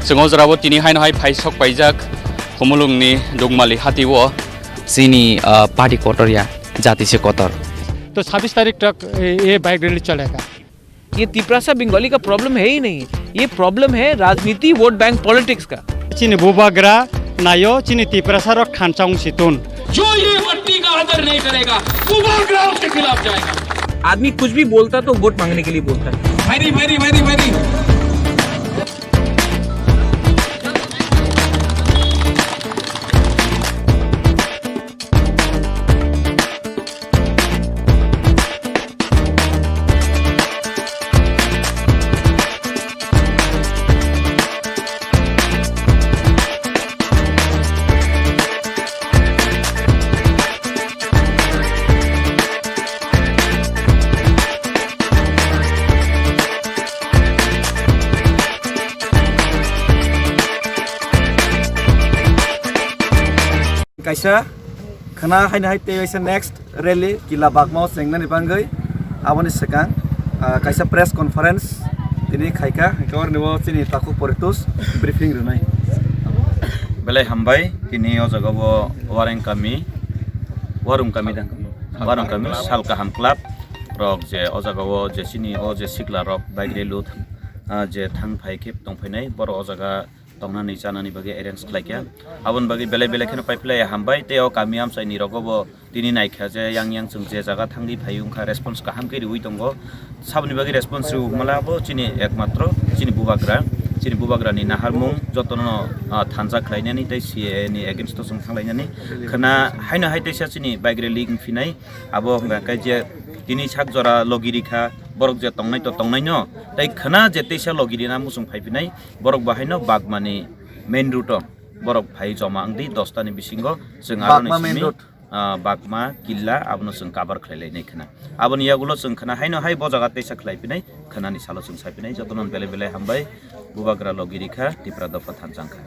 जोङो जराबो तिनि हाय फाइसक पाइजाक हमलुंनि दुगमाली हातिवो चीनी पार्टी कोटरिया जाति से कोटर। तो 26 तारीख तक ये बाइक रैली चलेगा। ये तिपरा सा बंगाली का प्रॉब्लम है ही नहीं, ये प्रॉब्लम है राजनीति वोट बैंक पॉलिटिक्स का। चीनी बुबाग्रा नायो चीनी तिपरा सा रख खानचाऊं सितुन जो ये मट्टी का आदर नहीं करेगा बुबाग्रा उसके खिलाफ जाएगा। आदमी कुछ भी बोलता तो वोट मांगने के लिए बोलता है। Very very very very kaisa khana haina hai te kaisa next rally kila bagmao sengnani bangai aboni sekang kaisa press conference ini khaika kor nibo chini taku poritus briefing runai belai hambai kini o jaga bo warung kami dang warung kami Salkham club rok je o jaga bo je chini o je Siklarok bike rally je thang phai khep tongphainai boro o jaga tongnani janani bagi arrange khlaikya abon bagi belai belai kheno paiplai hambai teo kami amsai ni rogobo tini naikha je yang chung je jaga thangi phaiung kha response ka hamke ri uitongo sabni bagi response ru malabo chini ekmatro chini bubagra ni naharmung jotono thanja khlainani tai CA ni against to sung thanglaiani khana haina haite sa chini bike rally finai abo kai je tini chak jora logiri kha borok je tongnai to tongnai no tai khana je teisa logiri na musung phaifinai borok bahaino bagmani main route borok phai joma angdi 10 tani bisingo जों आरो नि bagma killa abno जों cover khlailai nei khana aboni yagulo जों khana haino hai bo jaga teisa khlaipinai khana ni salo जों saipinai jotonon bele bele hambai bubagra logiri kha tipra dofa thanjang kha।